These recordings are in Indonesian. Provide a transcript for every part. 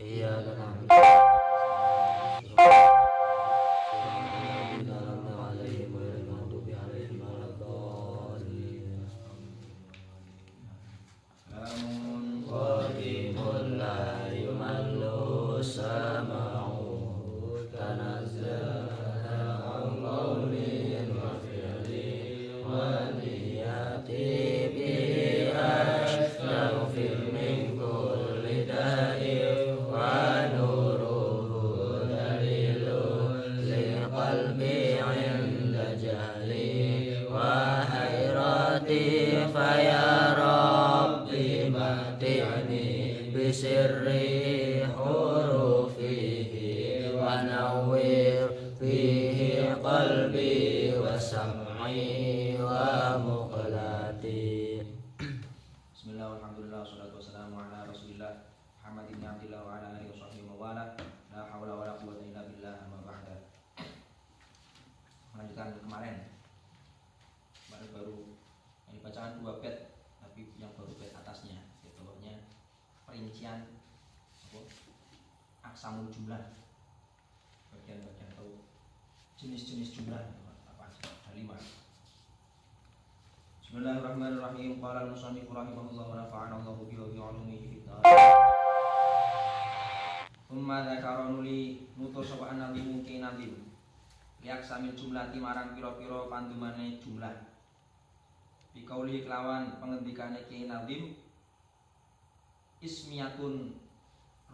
إياك نعبد وإياك نستعين الذين أنعمت عليهم غير المغضوب عليهم ولا الضالين قديم لا يمل سمعه تنزل عن قول وفعل ونيات به أشتغفر من كل داء ونوره دليل لقلبي عند جهلي وحيرتي فيا ربي متعني بسر حروفه ونور فيه قلبي وسمعي ومقلتي. Bismillah, alhamdulillah, wassalatu wassalamu ala rasulillah Muhammad ibn Abdillah wa ala alihi wa sahbihi wa wala. La hawla wa la quwwata illa billah, amma ba'da. Melanjutkan kemarin baru yang dibacakan 2 bait, tapi yang baru bait atasnya di bawahnya perincian aksamul jumlah, bagian-bagian atau jenis-jenis jumlah apa aja, ada 5. Bismillahirrahmanirrahim. Qala al-musannif rahimahullah wa nafa'ana Allahu bihi wa bi 'ulumihi fid dar. Tsumma dzakara nuli nutur sapa nabi mungkin nabi. Liak samil jumlati marang pira-pira pandumane jumlah. Bi qauli kelawan pengendikane Ki Nazim ismiyatun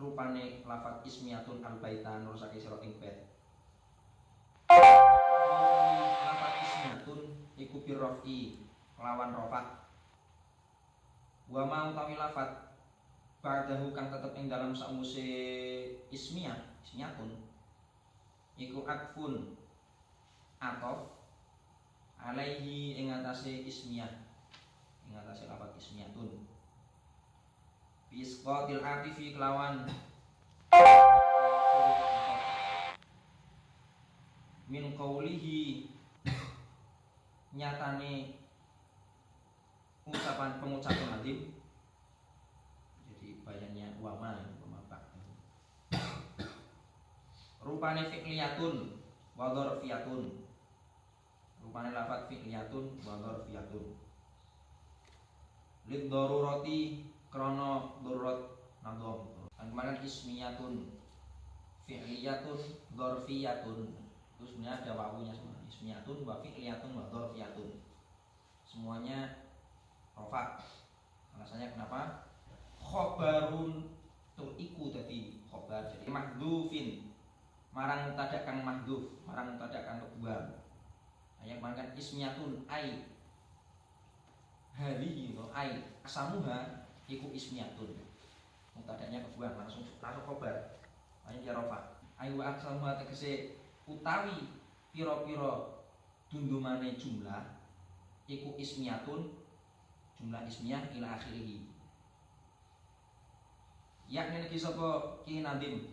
rupane lafaz ismiyatun al-baitan rusake sira ing bait. Lafaz ismiyatun iku birrafi lawan rofa. Wa ma utawi lafat ba'dahu kang tetep ing dalam sakwise ismiyatun iku atfun atof alaihi ing atase ismiyah, ing atase lafat ismiyatun bi isqatil atifi kelawan min qaulihi nyatane pengucapan nadim. Jadi bayannya wama pak. Rupane fi'liyatun wa dzarfiyatun. Rupane lafaz fi'liyatun wa dzarfiyatun. Lid darurati krana darurat nadham. Kemarin ismiyatun, fi'liyatun, dzarfiyatun. Terus sebenarnya ada wawunya semua. Ismiyatun wa fi'liyatun wa dzarfiyatun. Semuanya rofa. Alasannya kenapa? Khobarun tuh iku tadi khobar. Jadi mahdhufin marang mubtada kang mahdhuf, marang mubtada kang kebuang. Ayat mangkan ismiyatun ai hadhihi wa ai asamuha iku ismiyatun. Mubtadanya kebuang langsung khobar. Ayat ya rofa. Ai wa asamuha tegese utawi pira-pira dundumane jumlah iku ismiyatun, jumlah ismiyah ila akhirih. Yakni lagi sapa Ki Nadim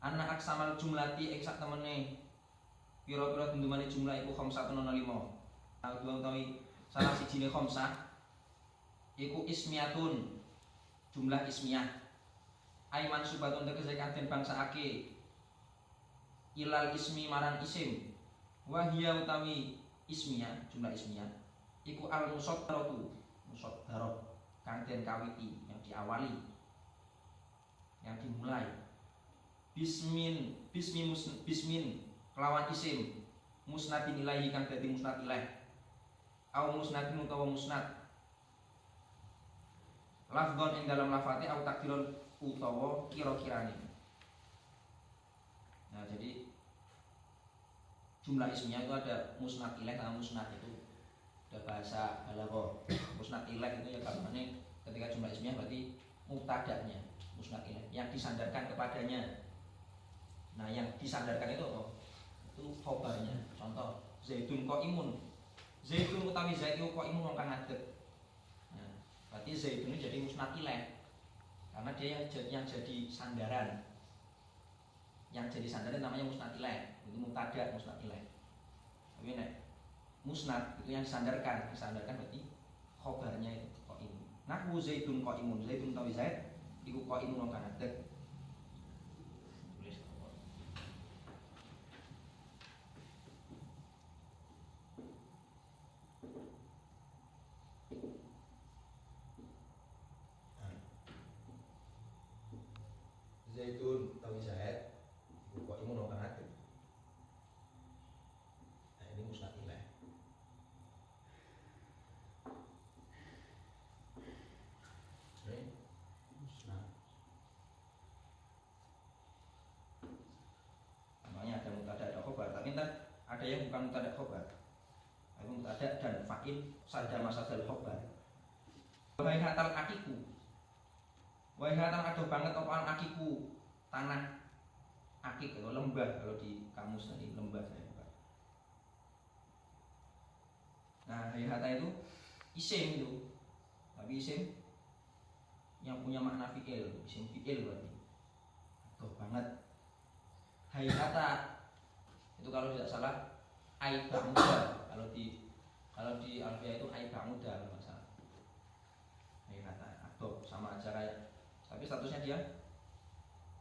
anna aksamal jumlati ing sak temene pira-pira dundumane jumlah iku 505. Dua utawi salah sijine khamsah iku ismiyatun, jumlah ismiyah. Ai mansubatun tegese kang den bangsakake ilal ismi marang isim. Wa hiya utawi ismiyah, jumlah ismiyah iku al-musaddaratu, musaddarah kang den kawiti, yang diawali, yang dimulai. Bismin kelawan isim musnadin ilaihi kang dadi musnad ilaih. Au musnadin utawa musnad. Lafdhon ing dalam lafate au takdiron utawa kira-kirane. Nah, jadi jumlah ismiyah itu ada musnad ilaih sama musnad itu. Ada bahasa balaghah. Musnad ilaih itu ya karenanya ketika jumlah ismiyah berarti mubtada'nya, musnad ilaih yang disandarkan kepadanya. Nah, yang disandarkan itu apa? Itu khobarnya. Contoh, Zaidun qaimun. Zaidun utawi Zaid iku qaimun wong kang ngadeg. Nah, berarti Zaidun ini jadi musnad ilaih karena dia yang jadi sandaran. Yang jadi sandaran namanya musnad ilaih. Itu mubtada' musnad ilaih. Tapi nek musnad itu yang disandarkan berarti khobarnya itu qaim. Nahwu Zaidun qaimun, Zaidun utawi Zaid iku kok imun kang ngadeg. Tulis apa? Zaitun tawi zaid iku kok imun kang ngadeg. Nah, ini musnad ilaih. Musnad. Namanya ada mubtada ada khobar, tapi ntar ada yang bukan mubtada khobar. Ada mubtada dan fa'il sada masadal khobar. Wahai hatal akiku. Wahai hatal aduh banget apaan akiku. Tanah akik atau lembah kalau di kamus tadi lembah saya buka. Nah, hayhata itu isim itu. Tapi isim yang punya makna fi'il, isim fi'il berarti. Aduh banget. Hayhata itu kalau tidak salah aiba muda. Kalau di alfiah itu aiba muda kalau nggak salah. Hayhata aduh sama aja kayak, tapi statusnya dia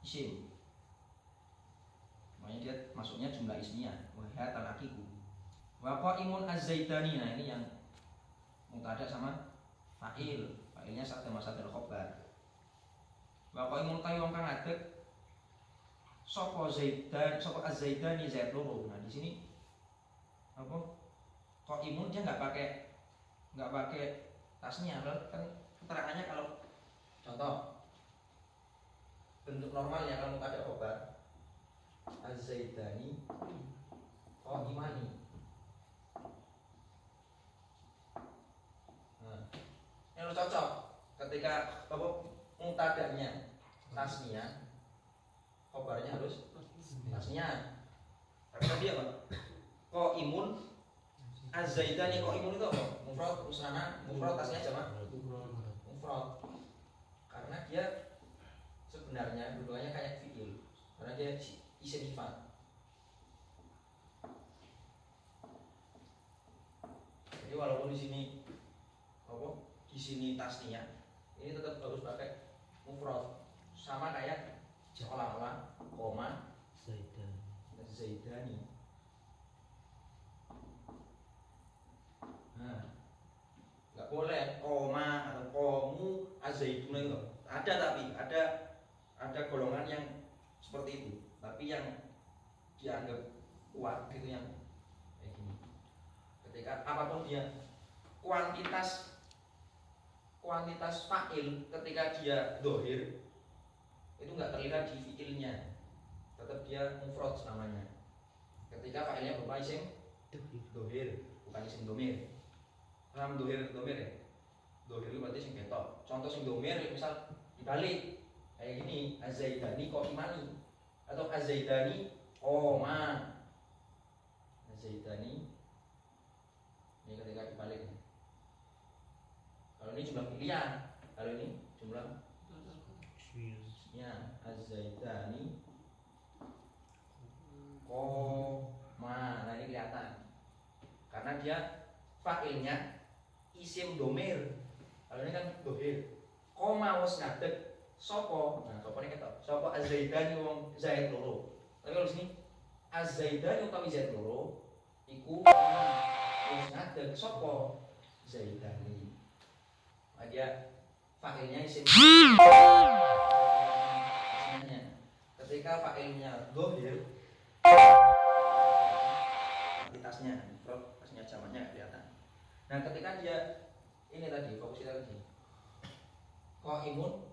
isim. Makanya dia masuknya jumlah ismiyah. Wahya talakiku. Wa qaimun az-zaitani. Nah, ini yang mubtada sama fa'il. Fa'ilnya sada masadal khobar. Wa qaimun ta wong kang ngadeg sapa zaidan, sapa az-zaitani zaid loro. Nah, di sini apa? Qaimun dia enggak pakai tasnya, kan keterangannya kalau contoh bentuk normalnya kalau mubtada khobar az-zaitani qaimani. Nah, ini harus cocok ketika apa mubtadanya tasnya, khobarnya harus tasnya. Tapi tadi apa? Qaimun az-zaitani qaimun itu apa? Mufrad musnana, mufrad tasnya jamak mufrad. Karena dia sebenarnya dua-duanya kayak fi'il. Karena dia isim sifat. Jadi walaupun di sini apa? Di sini tasnya ini tetap harus pakai mufrad. Sama kayak seolah-olah koma zaidani. Nah, nggak boleh koma atau komu azaituna itu. Ada tapi ada golongan yang seperti itu, tapi yang dianggap kuat gitu yang kayak gini. Ketika apapun dia kuantitas fa'il ketika dia dohir itu nggak terlihat di fi'ilnya, tetap dia mufrad namanya. Ketika fa'ilnya berupa isim dohir bukan isim domir. Paham dohir ya? Dohir itu berarti isim ketok. Contoh isim domir misal dibalik kayak gini, az-zaidani qaimani atau az-zaidani qoma. Az-zaidani ini ketika dibalik. Kalau ini jumlah pilihan, kalau ini jumlah ya az-zaidani qoma. Nah, ini kelihatan karena dia fa'ilnya isim domir. Kalau ini kan dohir. Qoma was ngadeg sopo, nah sopo ini ketok. Sopo az-zaidani wong zaid loro. Tapi kalau sini az-zaidani utawi zaid loro iku wis ngadeg sopo zaidani. Nah, dia fa'ilnya isim. Ketika fa'ilnya dohir kuantitasnya, tasnya jamaknya kelihatan. Nah, ketika dia ini tadi fokus kita tadi qaimun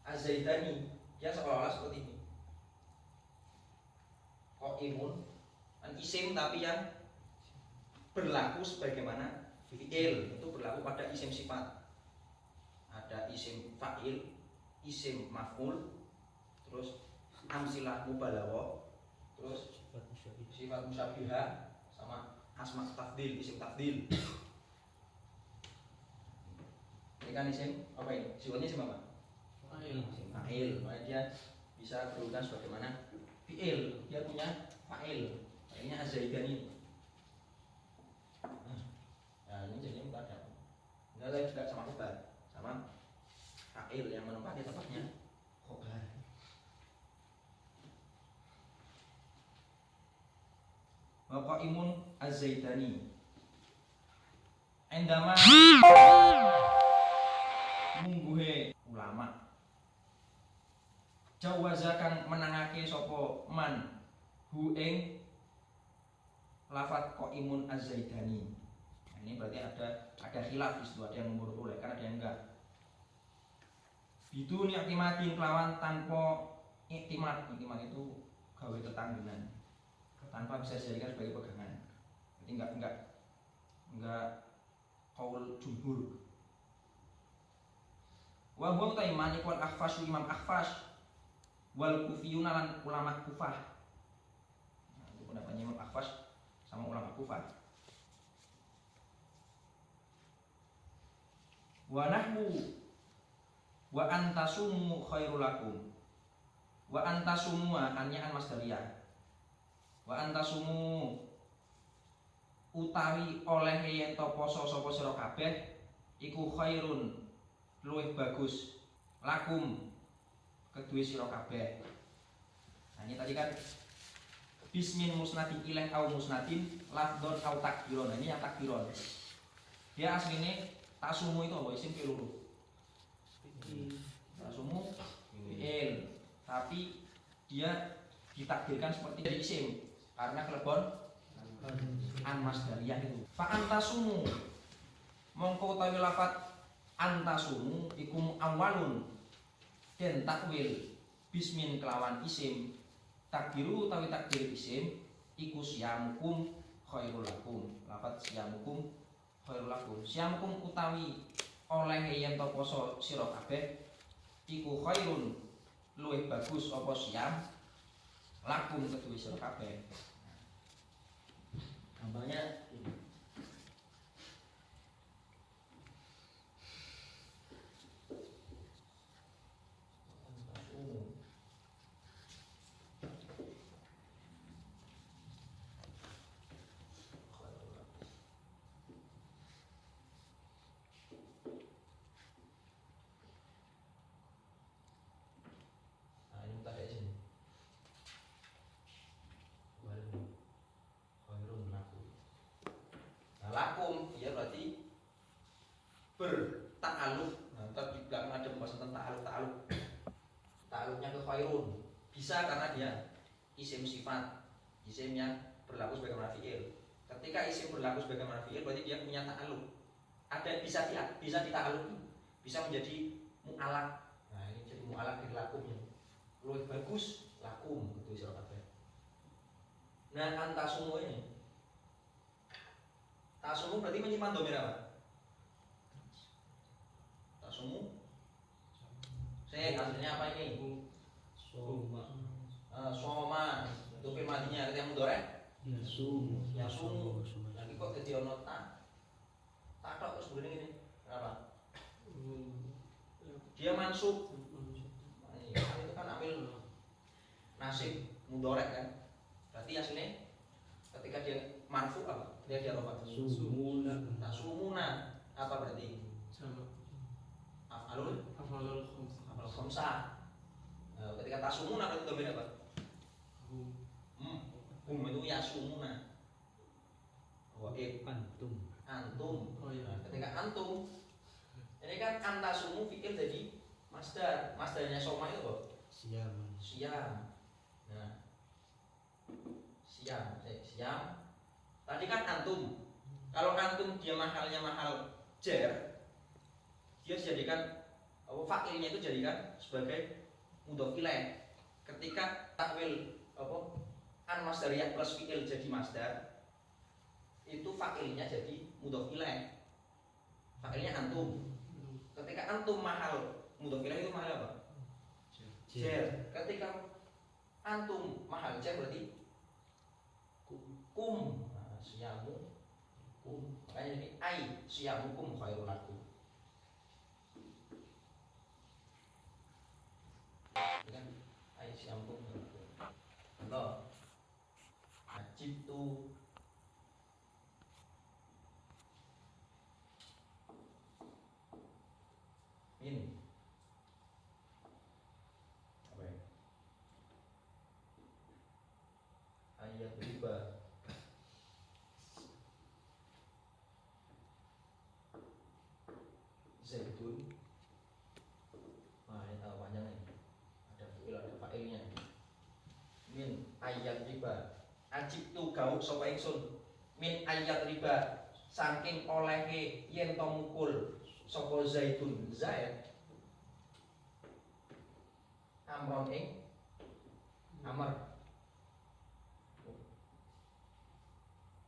az-zaidani, dia seolah-olah seperti ini. Qaimun kan isim tapi yang berlaku sebagaimana fi'il, itu berlaku pada isim sifat. Ada isim fa'il, isim maf'ul, terus amsilah mubalaghah, terus sifat musyabbihah sama asma tafdil, isim tafdil. Ini kan isim apa ini? Sifatnya isim apa? Fa'il. Makanya dia bisa berurutan sebagaimana fi'il. Dia punya fa'il. Fa'ilnya az-zaidani. Nah, ini jadi mubtada. Enggak juga sama khobar, sama fa'il. fa'il yang menempati tempatnya khobar. Wa qaimun az-zaidani endama mungguhe ulama jawaza kang menangake sapa man hu ing lafat qaimun az-zaidani. Nah, ini berarti ada khilaf di situ, ada yang nomor boleh kan, ada yang enggak. Biduni iktimatin kelawan tanpa iktimat. Iktimat itu gawe tetanggenan tanpa bisa dijadikan sebagai pegangan. Jadi enggak qaul jumhur. Wa huwa taimani wal akhfashu imam akhfash wal kufiyun lan ulama Kufah. Nah, itu pendapatnya Imam Akhfash sama ulama Kufah. Wa nahwu wa antasumu khairul lakum. Wa antasumu annya an masdariyah. Wa antasumu utawi oleh yen to poso sapa sira kabeh iku khairun luwih bagus lakum kedue sira kabeh. Nah, ini tadi kan bismin musnadin ilaih au musnadin lafdon au takbiron. Nah, ini yang takbiron. Dia aslinya tasumu itu apa isim fi'il. Tasumu fi'il, tapi dia ditakdirkan seperti dari isim karena kelebon an masdariyah itu. Fa antasumu mongko utawi lafat antasumu ikum awalun den takwil bismin kelawan isim takdiru utawi takdir isim iku siyamukum khairul lakum. Lafat siyamukum khairul lakum. Siyamukum utawi oleh yen to poso sira kabeh iku khairun luwih bagus apa siyam lakum kedue sira kabeh. Gampangnya ini. Lakum ya berarti bertakaluk. Nah, ntar di belakang ada pembahasan tentang ta'aluk. Ta'aluknya ke khairun bisa karena dia isim sifat, isim yang berlaku sebagai fi'il. Ketika isim berlaku sebagai fi'il berarti dia punya ta'aluk. Ada bisa dita'aluki, bisa menjadi mu'alak. Nah, ini jadi mu'alak dari lakumnya. Luwih bagus lakum gitu sira kabeh. Nah, antasumu ini tasumu berarti menyimpan dhamir apa? Tasumu aslinya apa ini? Soma itu fi'il madhinya ketika mudhari yasumu. Lagi kok jadi ono ta tok terus begini gini. Kenapa? Dia mansub. Nah, itu kan ambil nasib mudhari kan. Berarti aslinya ketika dia marfu apa? Dia apa? Tasumuna. Apa berarti? Afalul khamsah. Ketika tasumuna berarti dhamir apa? Hum itu yasumuna. Wa antum. Ketika antum ini kan antasumu fi'il jadi masdar. Masdarnya soma itu apa? Siam. Nah, siam. Tadi kan antum. Kalau antum dia mahalnya mahal jar, dia dijadikan fa'ilnya itu jadikan sebagai mudhof ilaih. Ketika takwil an masdariyah plus fi'il jadi masdar, itu fa'ilnya jadi mudhof ilaih. Fa'ilnya antum. Ketika antum mahal mudhof ilaih itu mahal apa? Jar. Ketika antum mahal jar berarti kum. Siyamu kum. Makanya ini ai siyamukum khairul lakum. Kan ai siyamukum khairul lakum. Contoh ajibtu min Nah, ini tahu panjang nih. Ada fi'il, ada fa'ilnya. Min ayat riba. Ajib tu gauk sapa ingsun. Min ayat riba. Saking olehe yen to mukul sapa Zaidun Zaid. Amron ing Amr.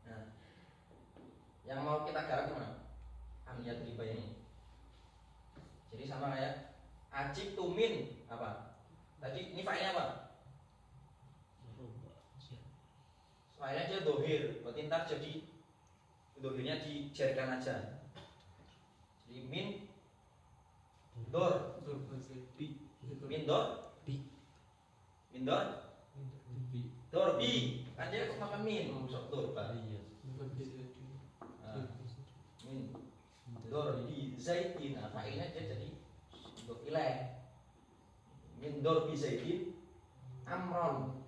Nah, yang mau kita garap gimana? Ayat riba ini. Jadi sama kayak ajib tu min apa? Tadi ini fa'ilnya apa? Fa'ilnya dia dohir, berarti ntar jadi dohirnya dijarikan aja. Jadi min dor, min dor, min dor, dor bi. Kan dia kok makan min, sok dor pak. Min dor bi zaitin, nah fa'ilnya dia jadi untuk ilah. Min dor bi zaitin amron.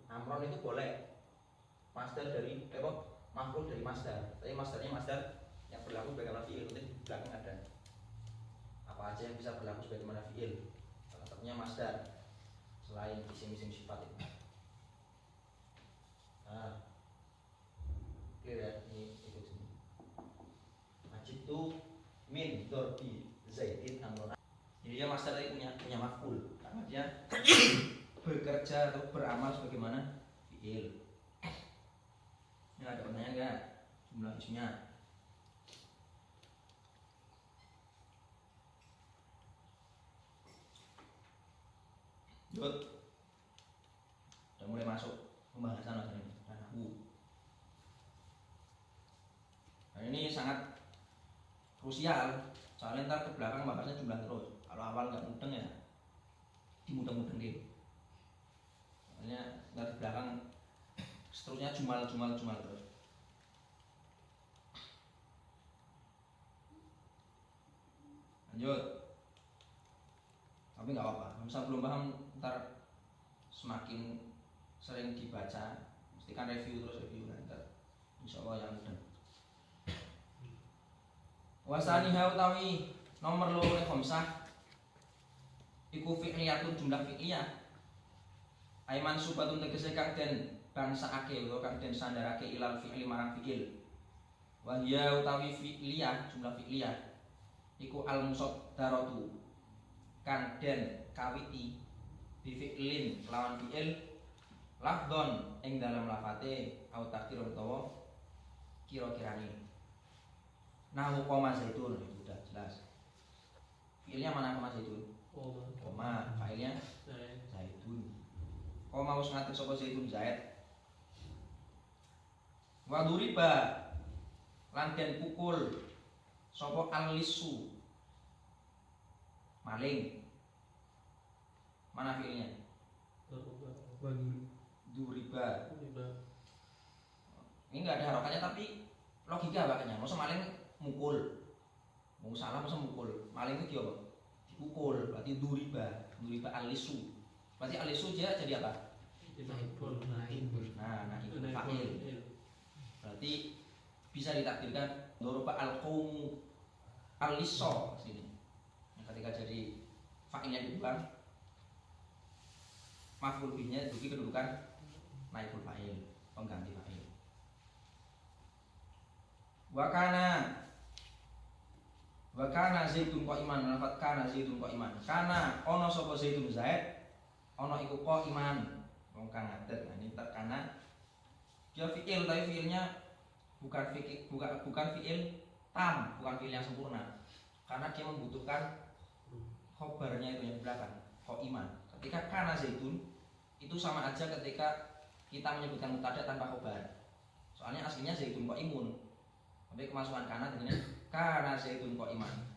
Amron itu boleh master dari maf'ul dari masdar. Tapi masdarnya masdar yang berlaku bagaimana fi'il. Nanti di belakang ada apa aja yang bisa berlaku sebagaimana fi'il. Salah satunya masdar selain isim-isim sifat itu. Nah, clear ya, ini ikut sini. Majid itu min dorbi zaidin amron. Jadi dia masdar tadi punya maf'ul karena dia bekerja atau beramal sebagaimana fi'il. Ini ada pertanyaan enggak? Jumlah isimnya. Yud. Udah mulai masuk pembahasan macam ini. Nahwu. Nah, ini sangat krusial. Soalnya ntar ke belakang bahasnya jumlah terus. Kalau awal nggak mudeng ya dimudeng-mudeng gitu. Soalnya ntar di belakang seterusnya jumal terus. Lanjut. Tapi nggak apa-apa. Misal belum paham, ntar semakin sering dibaca, mesti kan review ntar. Insya Allah yang mudah. Wasaniha utawi nomor loro khamsah iku fi'liyatun jumlah fi'liyah. Aiman subatun tegese kang den bangsakake utawa kang den sandarake ilal fi'li marang fi'il. Wa hiya utawi fi'liyah jumlah fi'liyah iku al musaddaratu kang den kawiti bi fi'lin lawan fi'il lafdhon ing dalam lafate au takdir utawa kira-kirane. Nahu koma zaitun itu sudah jelas. Fi'ilnya mana koma zaitun? Koma, fa'ilnya zaitun. Koma wis ngatur sapa zaitun zaid. Wa duriba lan den pukul sapa al-lisu maling. Mana fi'ilnya? Duriba. Ini enggak ada harokannya tapi logika makanya. Masa maling mukul. Mau salah masa mukul. Maling itu apa? Dipukul. Berarti duriba. Duriba al-lisu. Berarti al-lisu dia jadi apa? Nah, itu fa'il. Berarti bisa ditakdirkan duriba al-qaumu al-liso sini. Ketika jadi fa'ilnya dibuang, maf'ul bihnya duki kedudukan naibul fa'il, pengganti fa'il. Wakana zaitun qa'iman, lafat kana zaitun qa'iman. Kana ono sapa zaitun zaid, ono iku qa'iman. Wong kang ngadeg. Nah, ini terkana dia fi'il tapi fi'ilnya bukan fi'il tam, bukan fi'il yang sempurna. Karena dia membutuhkan khobarnya itu yang di belakang, qa'iman. Ketika kana zaitun itu sama aja ketika kita menyebutkan mubtada tanpa khobar. Soalnya aslinya zaitun qa'imun. Tapi kemasukan kana dengan kana zaitun qa'iman.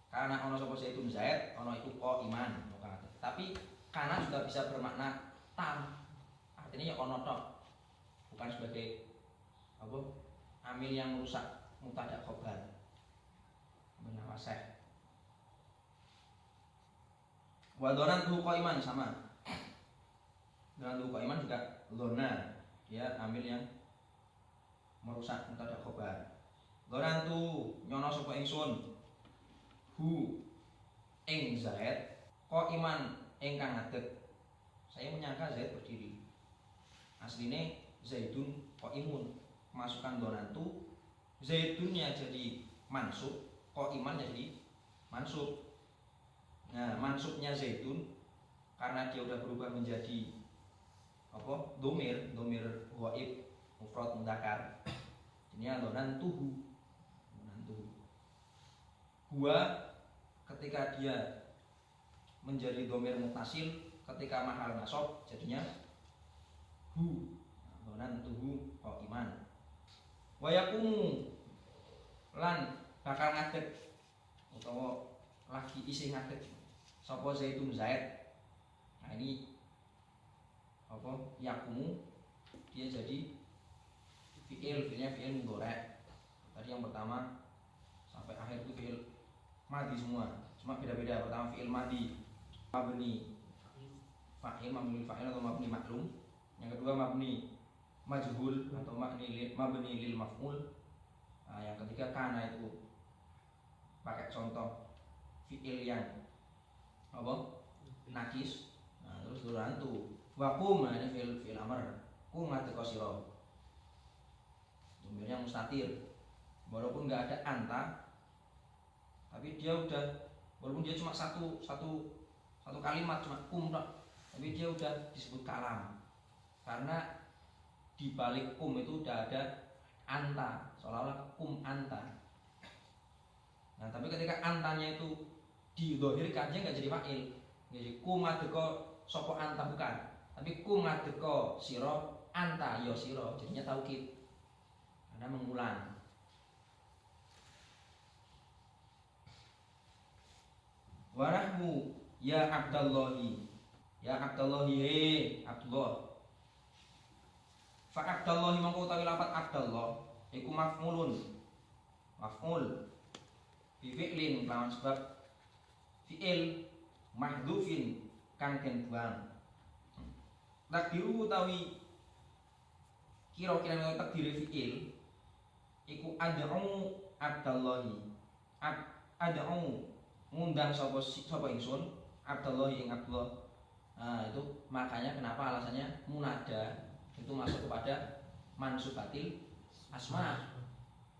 Kana ono sapa zaitun zaid, ono iku qa'iman. Tapi kana juga bisa bermakna tam. Artinya ya ono tok. Bukan sebagai apa? Amil yang merusak mubtada khobar. Amil nawasih. Wa dhanantu qa'iman sama. Dhanantu qa'iman juga dhana. Dia amil yang merusak mubtada khobar. Dhanantu nyono sapa ingsun hu ing Zaid qaiman ingkang ngadeg. Saya menyangka Zaid berdiri. Aslinya Zaidun qaimun, masukkan donantu, Zaidunnya jadi mansub, qaimannya jadi mansub. Nah, mansubnya Zaidun karena dia udah berubah menjadi apa? Domir ghaib mufrad mudzakkar. Ini donantuhu. Gua ketika dia menjadi domir mutasil, ketika mahal nasab jadinya hu. Donantuhu qaiman. Wa yaqumu lan bakal ngadeg utawa lagi isih ngadeg sapa Zaidun Zaid. Nah ini apa? Yaqumu dia jadi fi'ilnya fi'il mudhari'. Tadi yang pertama sampai akhir itu fi'il madhi semua. Cuma beda-beda. Pertama fi'il madhi mabni fa'il, mabni fa'il atau mabni maklum. Yang kedua mabni majhul atau mabni lil maf'ul. Nah, yang ketiga kana itu pakai contoh fi'il yang apa? Nakis. Nah, terus durantu. Wa qum, nah ini fi'il amr. Qum ngadeg sira. Domirnya mustatir. Walaupun nggak ada anta, tapi dia udah, walaupun dia cuma satu kalimat cuma kum tok, tapi dia udah disebut kalam karena di balik kum itu udah ada anta, seolah-olah kum anta. Nah tapi ketika antanya itu didhahirkan dia nggak jadi fa'il, jadi kum ngadeka sapa anta bukan, tapi kum ngadeka sira anta ya sira, jadinya taukid karena mengulang. Warahmu ya Abdallahi, ya Abdallahi, Abdullah. Fa Abdallahi mangko utawi lafat Abdallah iku maf'ulun, maf'ul bi fi'lin lawan sebab fi'il mahdhufin kang den buang. Takdiru utawi kira-kira takdire fi'il iku ad'u Abdallahi, ad'u ngundang sapa ingsun Abdullah ing Abdullah. Nah, itu makanya kenapa alasannya munada itu masuk kepada mansubatil asma.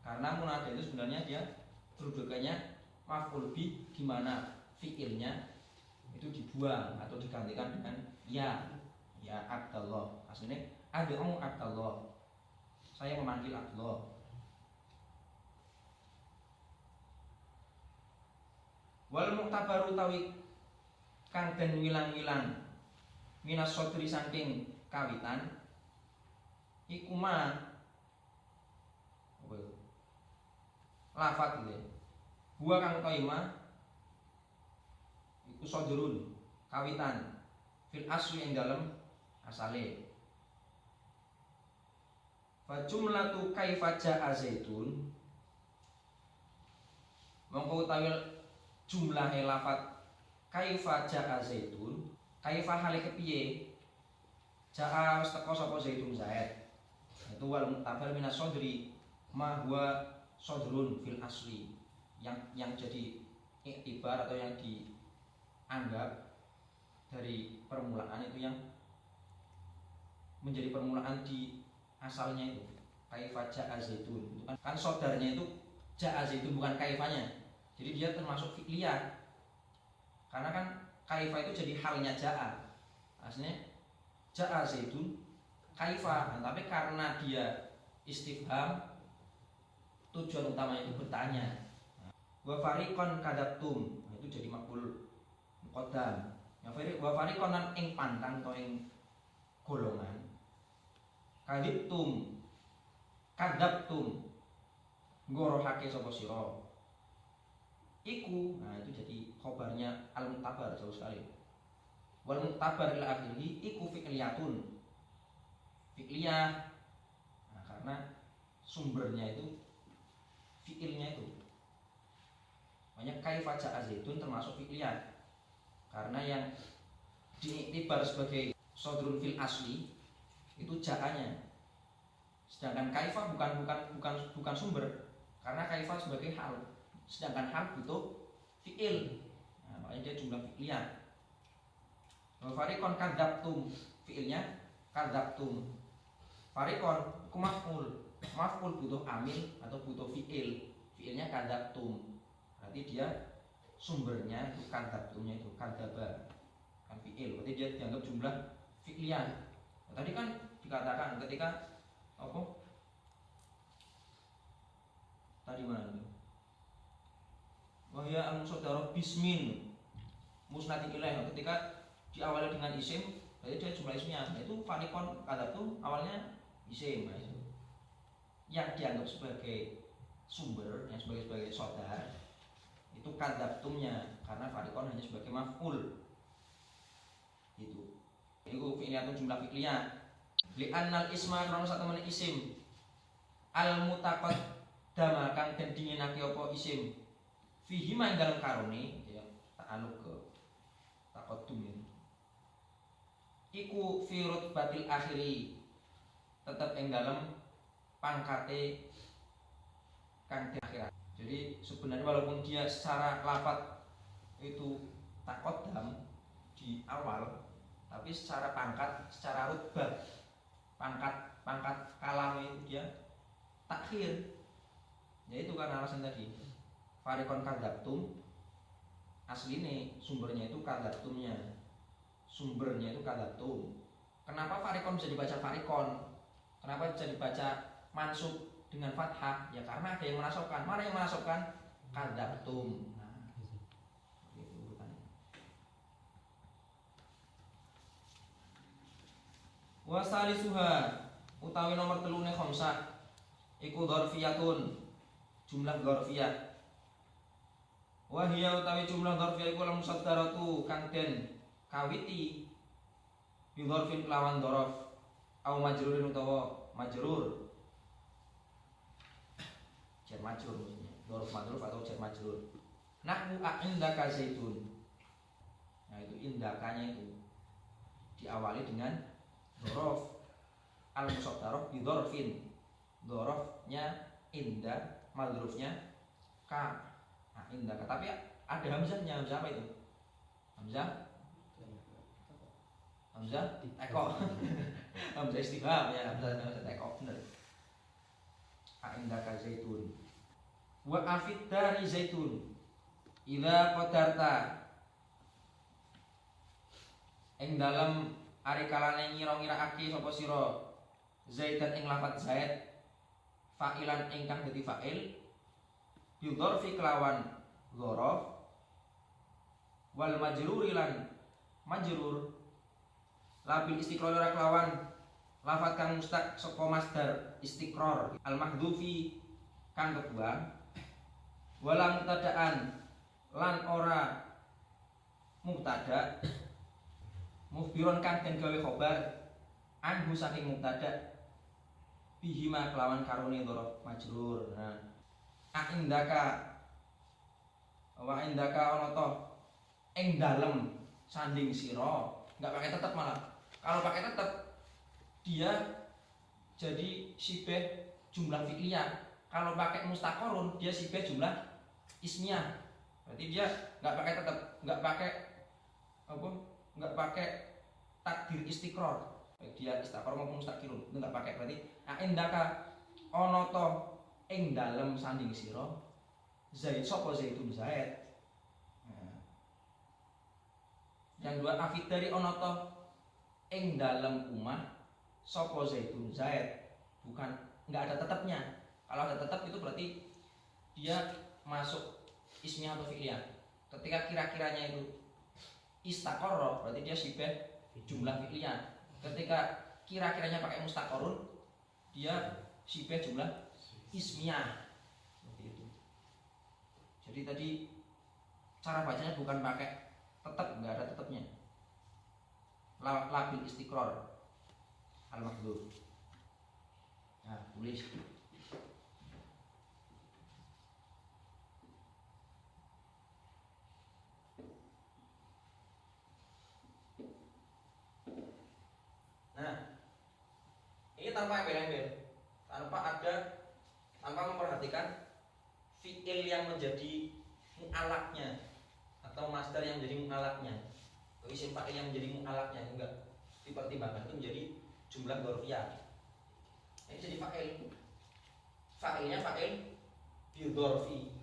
Karena munada itu sebenarnya dia kedudukannya maf'ul bi, di mana fiilnya itu dibuang atau digantikan dengan ya Abdullah. Aslinya ad'u Abdullah, saya memanggil Abdullah. Wal mu'tabaru tawi kang den wilang-wilang minas sodri saking kawitan iku ma lafat iki. Gua kang qaima iku sodrun kawitan fil asli ing dalem asale. Fa jumlatu kaifa ja'a zaitun mongko utawi jumlah lafat kaifa ja'a zaitun, kaifa hale kepiye ja'a wis teko sapa zaitun Zaid. Itu wal mu'tabar minas sodri ma huwa sodrun fil asli, yang jadi iktibar atau yang dianggap dari permulaan itu yang menjadi permulaan di asalnya itu kaifa ja'a zaitun. Itu kan sodarnya itu ja'a zaitun bukan kaifanya. Jadi dia termasuk fi'liyah. Karena kan kaifa itu jadi halnya ja'a. Aslinya ja'a zaitun kaifa. Nah, tapi karena dia istifham, tujuan utamanya itu bertanya. Wa fariqan kadabtum. Nah, itu jadi maqul muqaddam. Wa fariqan lan ing pantang atau ing golongan. Kadibtum, kadabtum. Ngorohake sapa sira. Iku, nah itu jadi khobarnya al-mu'tabar jauh sekali. Wal mu'tabar ila akhirih iku fi'liyatun, fi'liyah. Nah, karena sumbernya itu fi'ilnya itu. Banyak kaifa ja'a zaitun termasuk fi'liyah. Karena yang diiktibar sebagai sodrun fil asli itu ja'anya. Sedangkan kaifa bukan sumber. Karena kaifa sebagai hal. Sedangkan hal butuh fi'il. Nah, makanya dia jumlah fi'liyah. Wa fariqon kadzabtum, fi'ilnya kadzabtum. Fariqon itu maf'ul. Maf'ul butuh amil atau butuh fi'il. Fi'ilnya kadzabtum. Berarti dia sumbernya itu kadzabtumnya itu kadzaba. Kan fi'il. Berarti dia dianggap jumlah fi'liyah. Nah, tadi kan dikatakan ketika apa? Tadi mana itu? Wahya al-musaddarah bismin musnadin ilaih. Ketika diawali dengan isim, berarti dia jumlah isimnya. Nah, itu fanikon kadzabtum awalnya isim. Nah, itu yang dianggap sebagai sumber, yang sebagai sodar itu kadzabtumnya, karena fanikon hanya sebagai maf'ul. Itu fi'liyatun jumlah fi'liyah. Li'annal isma karena satu temen isim al-mutaqaddama kang den dinginake apa isim fihi ma ing dalem karone ya ta'alluq ke taqaddum ini. Iku fi rutbatil akhiri tetep ing dalem pangkate kang di akhirat. Jadi sebenarnya walaupun dia secara lafaz itu taqaddam di awal, tapi secara pangkat, secara rutbah, pangkat kalam itu dia takhir. Ya itu kan alasan tadi. Farikon kadzabtum asline sumbernya itu kadzabtumnya. Sumbernya itu kadzabtum. Kenapa farikon bisa dibaca farikon? Kenapa bisa dibaca mansub dengan fathah? Ya karena ada yang menasabkan. Mana yang menasabkan? Kadzabtum. Nah, itu urutannya. Wasalisuha utawi nomor telune khamsah iku dzarfiyatun jumlah dzarfiyah. Wa hiya utawi jumlah dzarfiyah iku al-musaddaratu kang den kawiti bi dzarfin kelawan dzaraf au majrurin utawa majrur. Jar majrur maksudnya. Dzarf majrur atau jar majrur. Nahwu indaka zaitun. Nah itu indakanya itu diawali dengan dzaraf al-musaddarah bi dzarfin. Dzarafnya inda, madzrufnya ka. Nah, inda ka. Tapi ada hamzahnya. Hamzah apa itu? Hamzah eko. Hamzah istifham ya, hamzah eko benar. Inda ka zaitun. Wa afid dari zaitun. Idza qadarta ing dalem ari kalane ngira-ngiraake sapa sira zaidan ing lafadz zaid fa'ilan ingkang dadi fa'il bi dzarfi kelawan dzaraf wal majruri lan majrur labil istiqrar ora kelawan lafadz kang mustaq saka masdar istiqrar al mahdhufi kang kebuang wala mubtada'an lan ora mubtada mukhbiron kang den gawe khobar anhu saking mubtada bihima kelawan karone dzaraf majrur. Nah, wa indaka ana to ing dalem sanding sira, enggak pakai tetep malah. Kalau pakai tetep dia jadi sibeh jumlah fi'liyah. Kalau pakai mustaqarrun dia sibeh jumlah ismiyah. Berarti dia enggak pakai tetep, enggak pakai apa? Enggak pakai takdir istiqrar. Baik dia istiqrar maupun mustaqirun itu enggak pakai. Berarti indaka ana to ing dalem sanding sira zaid sapa zaitun zaid. Nah. Yang dua afid dari ana to ing dalem umah sapa zaitun zaid. Bukan enggak ada tetapnya. Kalau ada tetap itu berarti dia masuk ismiyah atau fi'liyah. Ketika kira-kiranya itu istaqarra berarti dia sibah jumlah fi'liyah. Ketika kira-kiranya pakai mustaqarrun dia sibah jumlah ismiyah. Seperti itu. Jadi tadi cara bacanya bukan pakai tetap, enggak ada tetapnya. Labil istiqrar al-mahdhuf. Nah, tulis. Nah, ini tanpa embel-embel, tanpa memperhatikan fi'il yang menjadi mu'alaknya. atau masdar yang menjadi mu'alaknya atau isim fa'il yang menjadi mu'alaknya enggak dipertimbangkan itu menjadi jumlah dzarfiyah. Ini jadi fa'il. Fa'ilnya fa'il bil dzarfi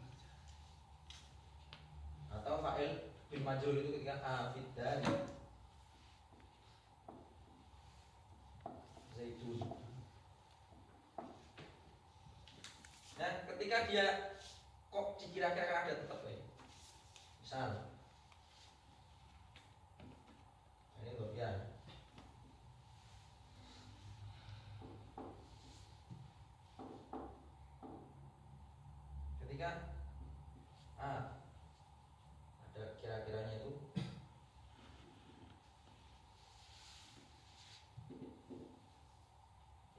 atau fa'il bil majrur itu ketika afid dan zaitun. Nah, ketika dia kok kira-kira ada tetap ya. Misal ini dzarfiyah. Ketika ada kira-kiranya itu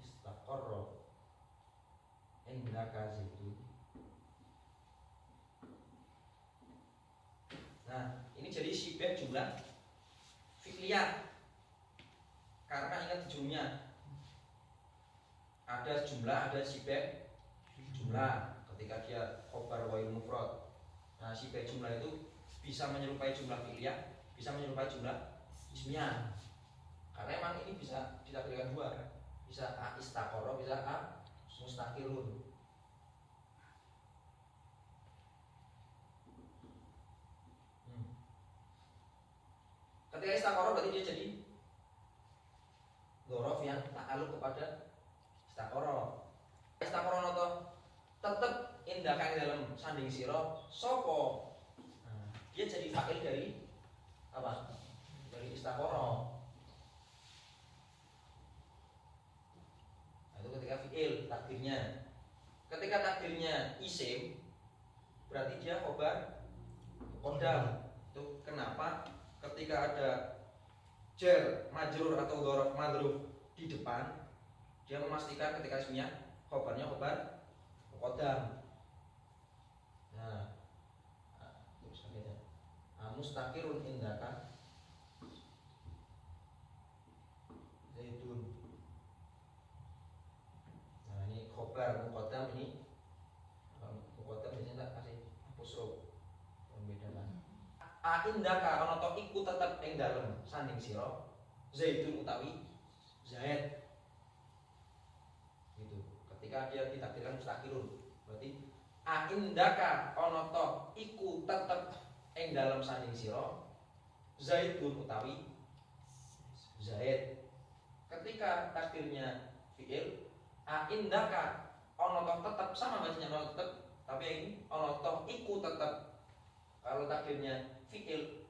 istaqarra indaka zaitun. Nah, ini jadi sibah jumlah fi'liyah. Karena ingat jumlahnya ada jumlah, ada sibah jumlah. Ketika dia khobar wa mufrad. Nah, sibah jumlah itu bisa menyerupai jumlah fi'liyah, bisa menyerupai jumlah ismiyah. Karena emang ini bisa ditakdirkan dua, bisa a istaqarra, bisa a mustaqirun. Ketika istaqarra berarti dia jadi dzaraf yang ta'alluq kepada istaqarra. Istaqarra noto tetep indakan dalam sanding sira sapa. Nah, dia jadi fa'il dari apa? Dari istaqarra. Nah, itu ketika fi'il takdirnya. Ketika takdirnya isim berarti dia khobar qadam. Itu kenapa ketika ada jar, majrur atau dzaraf madruf di depan dia memastikan ketika ismnya khobarnya khobar qadam. Nah, terus akhirnya mustaqirun indaka zaitun. Nah, ini khobar muqaddam, ini muqaddam biasanya tak kasih hapus membedakan. Indaka ana to iku tetep ing dalem sanding sira zaitun utawi zaid. Gitu. Ketika dia ditakdirkan mustaqirun berarti indaka ana to iku tetep ing dalem sanding sira zaitun utawi zaid. Ketika takdirnya fi'il indaka ana to tetep, sama bacanya ana tetep, tapi ini ana to iku tetep. Kalau takdirnya fi'il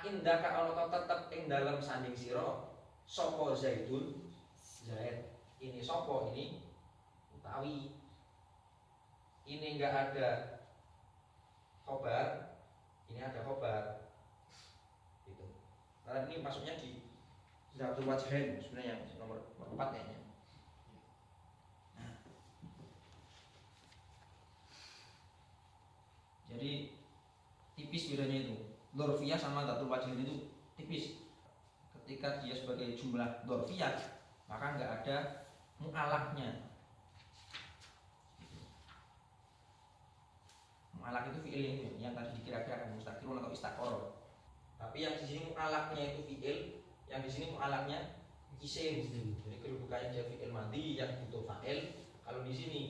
indaka ana to tetep ing dalem sanding sira sapa zaitun zaid. Ini sapa, ini utawi. Ini enggak ada khobar, ini ada khobar. Gitu. Nah, ini masuknya di Zatul Wajhain sebenarnya nomor 4 kayaknya. Nah. Jadi tipis bedanya itu. Dzarfiyah sama Zatul Wajhain itu tipis. Ketika dia sebagai jumlah dzarfiyah, maka enggak ada mu'alaknya. Mu'alak itu fi'il yang tadi dikira-kirakan mustaqirun atau istaqarra. Tapi yang di sini mu'alaknya itu fi'il, yang di sini mu'alaknya isim. Jadi kedudukannya dia fi'il madhi yang butuh fa'il. Kalau di sini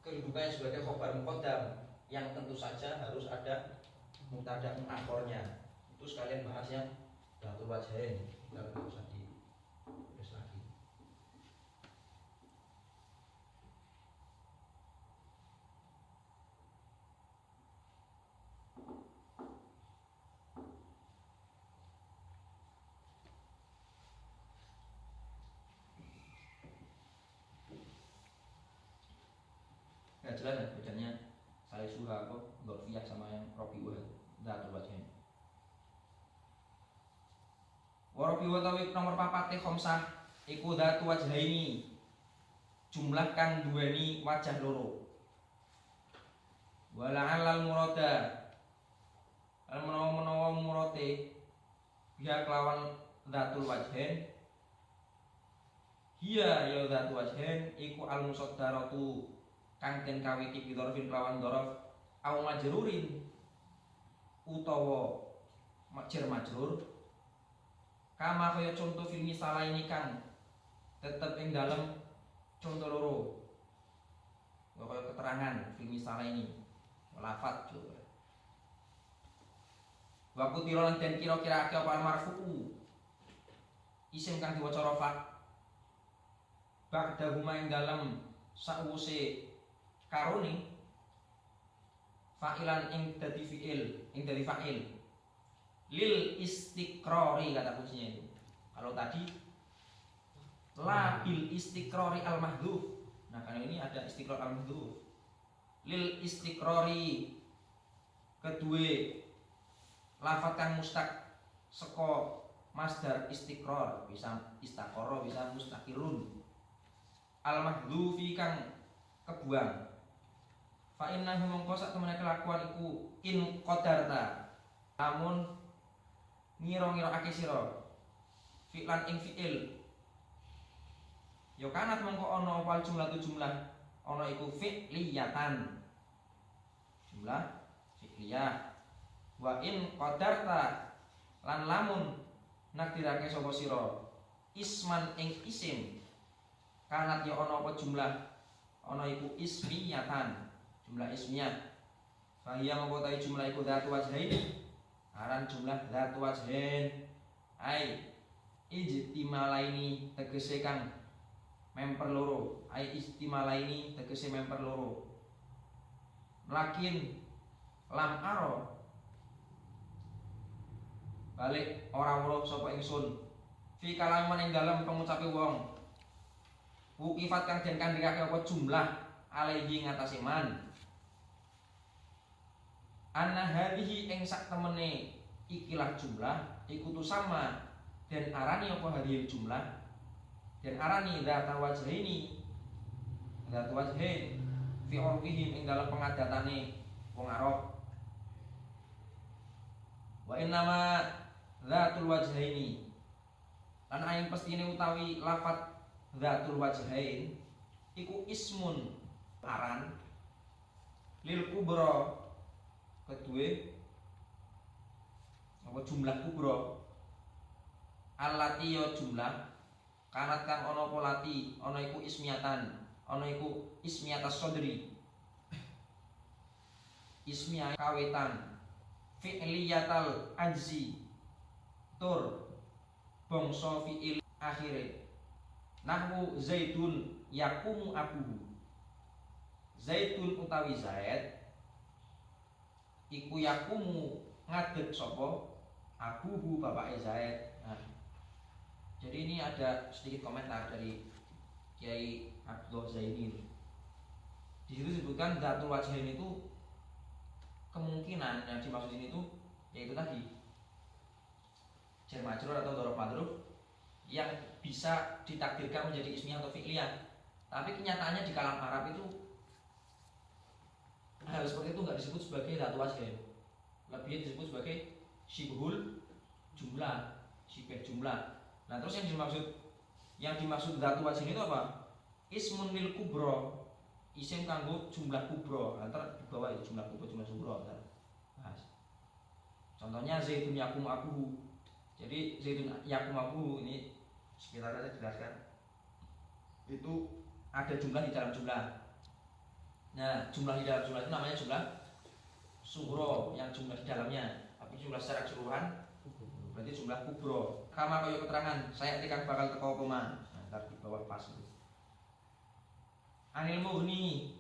kedudukannya sebagai khobar muqaddam yang tentu saja harus ada mubtada mu'akhornya. Itu sekalian bahasnya Zatul Wajhain. Kita enggak usah ditulis lagi. Ya jelas ya bedanya saya suha kok dzarfiyah sama yang rabi'ah Zatul Wajhain. Wa rabi'ah tawi nomor 4 khamsah iku Zatul Wajhaini. Jumlah kang duweni wajah loro. Wa la'al murada al menawa murate dia kelawan Zatul Wajhain. Hiya ya Zatul Wajhain iku al musaddaratu kang den kawiti bidorfin kelawan dorof au majrurin utawa jar majrur kama kaya contoh fil misalah ini kang tetep ing dalem contoh loro kaya keterangan fil misalah ini lafat coba wa kutira lan den kira-kira apa marfu'u isim kang diwaca rafa ba'da huma ing dalem sawuse karone fa'ilan ing dadi fi'il ing dadi fa'il lil istiqrari kata kuncinya itu. Kalau tadi la bil istiqrari al mahdhuf. Nah, kalau ini ada istiqrar al mahdhuf. Lil istiqrari kedua lafaz kang mustaq saka masdar istiqrar bisa istaqara bisa mustaqirun. Al mahdhufi kang kebuang. Fa innahu mongko sak temene kelakuan iku in qadarta lamun ngira-ngira akeh sira fi'lan ing fi'il ya kanat mongko ana wal jumlah ana iku fi'liyatan jumlah fi'liyah wa in qadarta lan lamun nakdirake sapa sira isman ing isim kanat ya ana apa jumlah ana iku ismiyatan jumlah ismiyah fa hiya mongko ta jumlah iku dzatu wajhaini aran jumlah dzatu wajhain ai ijtimalaini tegese kang memper loro ai ijtimalaini tegese memper loro lakin lam aro balik ora weruh sapa ingsun fi kalaman ing dalem pengucape wong wukifat kang den kandhikake apa jumlah alaihi ngatasi man anna hadhihi ing sak temene ikilah jumlah ikutu sama dan arani apa hadhihi jumlah dan arani dzata wajhaini dzatu wajhain fi urfihim ing dalam pengadatane wong Arab wa innama dzatul wajhaini lan aing pestine utawi lafat dzatul wajhain iku ismun aran lil kubra kedua apa jumlah kubra allati ya jumlah kanat kang ana apa lati ana iku ismiyatan ana iku ismiyatas sodri ismiyah kawetan fi'liyatal ajzi tur bangsa fi'il akhire nahwu zaidun yakumu abuhu zaidun utawi zaid iku yakumu ngadeg sapa abuhu bapake Zaid. Nah, jadi ini ada sedikit komentar dari Kiai Abdullah Zaini. Di situ disebutkan dzatul wajhain itu kemungkinan yang dimaksud ini itu yaitu tadi jar majrur atau dzaraf madruf yang bisa ditakdirkan menjadi ismiyah atau fi'liyah. Tapi kenyataannya di kalam Arab itu hal seperti itu nggak disebut sebagai dzatul wajhain, lebih disebut sebagai syibhul jumlah, syibh jumlah. Nah terus yang dimaksud dzatul wajhain itu apa? Ismun lil kubra, isim kanggo jumlah kubra. Antar di bawah itu jumlah kubra, jumlah sughra. Nah, contohnya zaitun yakum abuhu. Jadi zaitun yakum abuhu ini sekitar saya jelaskan. Itu ada jumlah di dalam jumlah. Nah, jumlah di dalam jumlah itu namanya jumlah sughra yang jumlah di dalamnya. Tapi jumlah secara keseluruhan berarti jumlah kubro. Kama kaya keterangan saya tikang bakal teko koma. Nah, ntar di bawah pas itu. Anil Mughni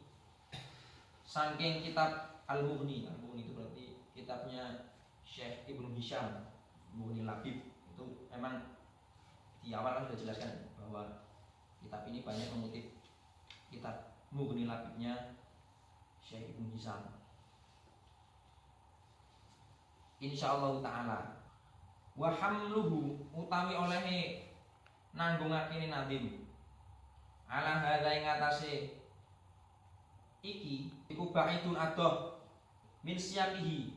saking kitab Al Mughni. Al Mughni itu berarti kitabnya Syekh Ibnu Hisham Mughni Labib. Itu memang di awal kan sudah jelaskan bahwa kitab ini banyak mengutip kitab Mughni Labibnya Syekh Ibnu Hisham. Insyaallah taala wa hamluhu utawi olehe nanggungake nadim ala hadza ing atase iki iku baitun adoh min siyaqihi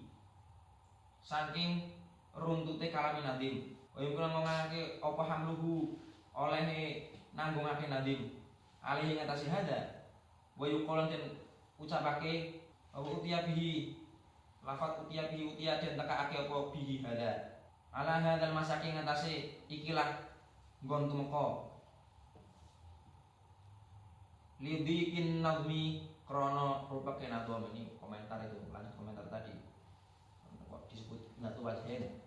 saking runtute kalami nadim wa yen ngomongake apa hamluhu olehe nanggungake nadim alih ing atase hadza wa yuqalan den ucapake wa utiya bihi lafat utia bihi utia den tekake apa bihi hada ala hadzal masaki ngatasi ikilah nggon tumeka lidikin nazmi krono rupake nadom. Ini komentar itu, lanjut komentar tadi kok disebut natu wajhen.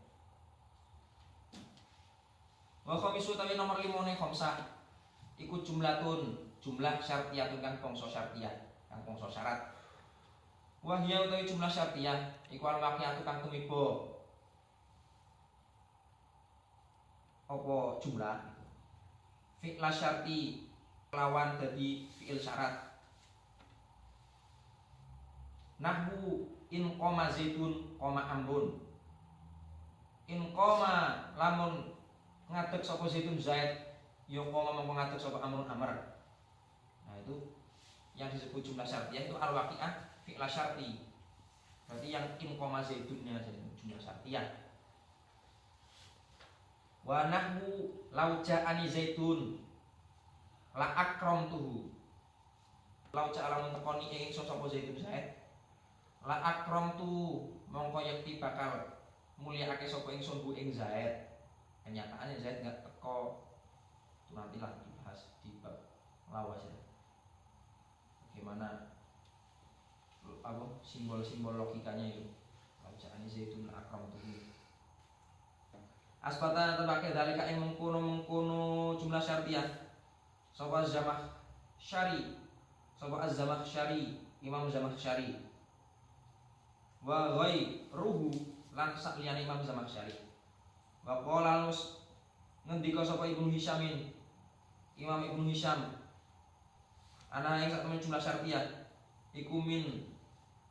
Wa khamisu tawi nomor 5 ne khamsah iku jumlatun jumlah syartiyatun kang bangsa syartiyah kang bangsa syarat. Wa hiya utawi jumlah syartiyah iku al waqi'atu kang tumiba apa jumlah fi'la syarti lawan dadi fi'il syarat. Nahwu in qoma zaitun qoma amrun. In qoma lamun ngadeg sapa zaitun zaid ya qoma mongko ngadeg sapa amrun amr. Nah itu yang disebut jumlah syartiyah itu al-waqi'ah fi'la syarti. Berarti yang in qoma zaitunnya jadi jumlah syartiyah. Wa nahwu lau ja'ani zaitun la akramtuhu. Lau ja'ala mentekoni ingsun sapa zaitun zaid la akramtu mongko yakti bakal mulyakake sapa ingsun bu ing zaid. Kenyataannya zaid enggak teko. Itu nantilah dibahas di bab lau aja. Bagaimana apa simbol-simbol logikanya itu. Lau ja'ani zaitun la akramtuhu. Asbata terbake dalika ing mengkono jumlah syartiyah sapa zamah syari sapa az-zamah syari Imam Zamah syari wa ghairuhu lan sak liyane Imam Zamah syari wa qala ngendika sapa Ibnu Hisyamin Imam Ibnu Hisyam ana ing sak temen jumlah syartiyah iku min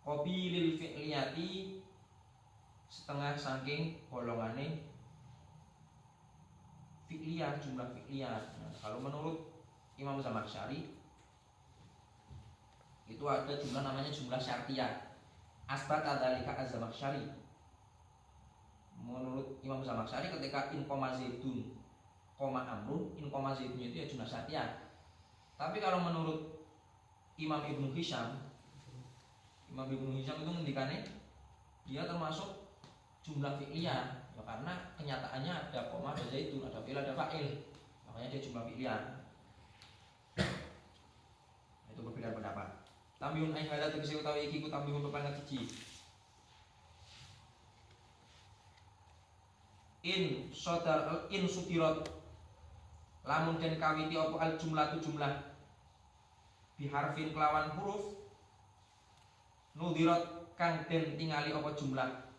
qabilil fi'liyati setengah saking golongane fi'liyah, jumlah fi'liyah. Nah, kalau menurut Imam Zamakhsyari itu ada jumlah namanya jumlah syartiyah. Asbata dzalika az-Zamakhsyari. Menurut Imam Zamakhsyari ketika in qoma zaidun qoma amrun, in qoma zaidun itu ya jumlah syartiyah. Tapi kalau menurut Imam Ibnu Hisyam itu ngendikane dia termasuk jumlah fi'liyah. Ya, karena kenyataannya ada koma, ada zaitun, ada fi'il, ada fa'il. Makanya dia jumlah fi'liyah. Itu berbeda pendapat. Tambihun ai hadza tegese utawi iki ku tambihun pepangat siji. In sudirat lamun den kawiti apa al jumlah tu jumlah biharfin kelawan huruf nudirat kang den tingali apa jumlah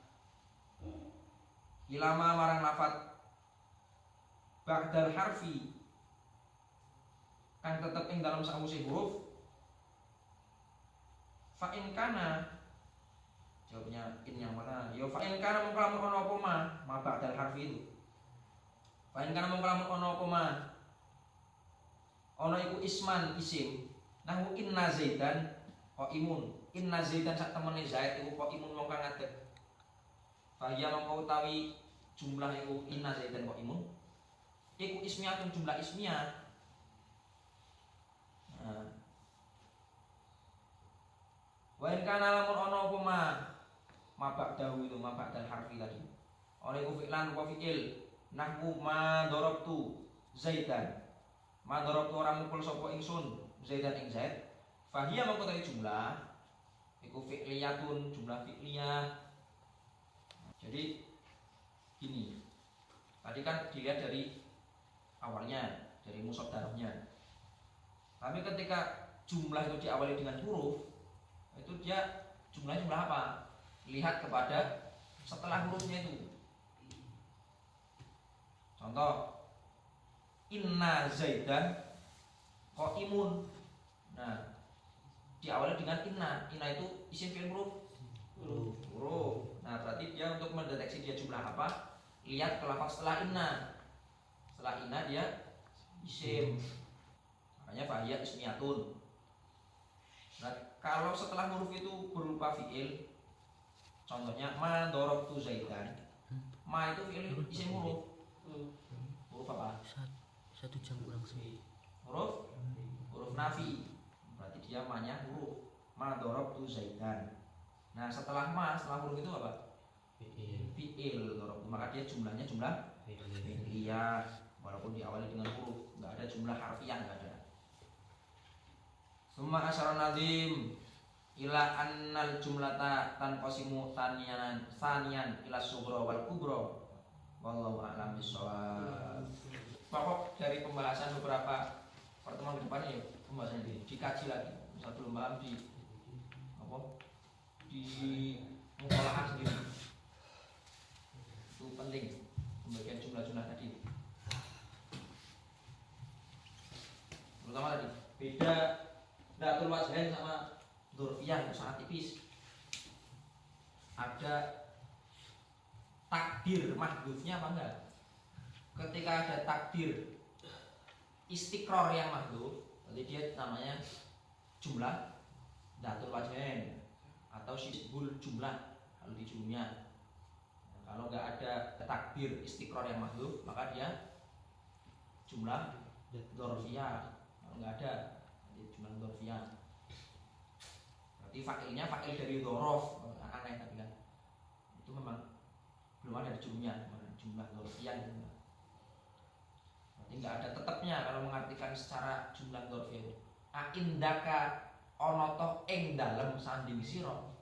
ilama marang lafat ba'dal harfi kang tetep ing dalam sawise huruf fa in kana jawabnya in yang mana ya fa in kana mung lamun ana apa ma ba'dal harfi itu fa in kana mung lamun ana apa ma ana iku isman isim nahu inna zaidan qaimun inna zaidan sak temene zaid iku qaimun mung kang ngadeg Fahya mongko utawi jumlah iku inna zaidan kok imun iku ismiyatun jumlah ismiyah. Nah. Wa in kana lamun ana apa ma ba'dahu itu ma ba'dal harfi tadi. Oleh ku fi'lan wa fi'il nahwu ma darabtu zaidan. Ma darabtu ora mukul sapa ingsun zaidan ing zaid. Fahya mongko utawi jumlah iku fi'liyatun jumlah fi'liyah. Jadi gini, tadi kan dilihat dari awalnya, dari musoddarahnya. Tapi ketika jumlah itu diawali dengan huruf, itu dia jumlahnya jumlah apa? Lihat kepada setelah hurufnya itu. Contoh, inna zaidan qaimun. Nah, diawali dengan inna. Inna itu isim fi'il huruf. Huruf. Nah, berarti dia untuk mendeteksi dia jumlah apa? Lihat ke lafaz setelah inna. Setelah inna dia isim. Makanya fahiyah ismiyatun. Nah, kalau setelah huruf itu berupa fi'il, contohnya ma darabtu zaidan. Ma itu fi'il isim huruf. Huruf apa? 1 jam kurang lebih. Huruf nafi. Berarti dia ma-nya huruf. Ma darabtu zaidan. Nah setelah ma, setelah huruf itu apa? fi'il Fi'il dhorob, maka dia jumlahnya jumlah fi'liyah walaupun diawali dengan huruf, nggak ada jumlah harfiah, nggak ada. Summa asyara nazim ila annal jumlata tanqasimu saniyan ila sughra wal kubra wallahu a'lam bissawab. Pokok dari pembahasan beberapa pertemuan ke depan ya pembahasan ini dikaji lagi. Misal belum paham di apa? Di mutalaah sendiri. Itu penting pembagian jumlah-jumlah tadi. Terutama tadi beda datul wajhain sama dzurfiyah sangat tipis. Ada takdir mahdhufnya apa enggak? Ketika ada takdir istiqrar yang mahdhuf, berarti dia namanya jumlah datul wajhain atau sisbul jumlah kalau di jumlahnya. Nah, kalau enggak ada takdir istiqrar yang mahdhuf, maka dia jumlah dzurfiyah. Kalau enggak ada jadi jumlah dzurfiyah. Berarti fa'ilnya fa'il dari dzorof, aneh tapi kan itu memang belum ada di jumlahnya, jumlah dzurfiyah gitu. Berarti nggak ada tetapnya kalau mengartikan secara jumlah dzurfiyah. Aindaka ono toh ing dalem sanding sira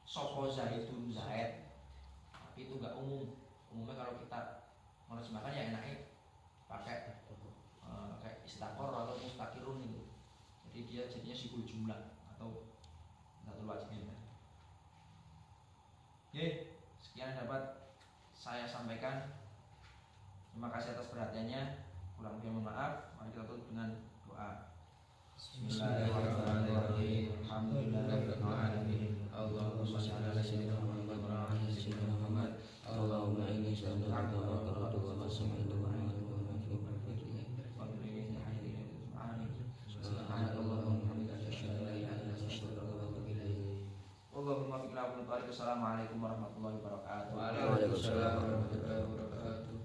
sapa zaidun zaid. Tapi itu nggak umum. Umumnya kalau kita menerjemahkan ya enaknya pakai kayak istaqor atau mustaqirun itu. Jadi dia jadinya sibul jumlah atau datul wajhain. Oke, sekian dapat saya sampaikan. Terima kasih atas perhatiannya. Kurang lebih mohon maaf. Mari kita tutup dengan doa. Bismillahirrahmanirrahim. Alhamdulillahirabbil alamin. Allahumma shalli ala sayyidina Muhammad wa ala ali sayyidina Muhammad. Allahumma inni as'aluka wa qara'tu wa sami'tu wa Assalamualaikum warahmatullahi wabarakatuh. Waalaikumsalam warahmatullahi wabarakatuh.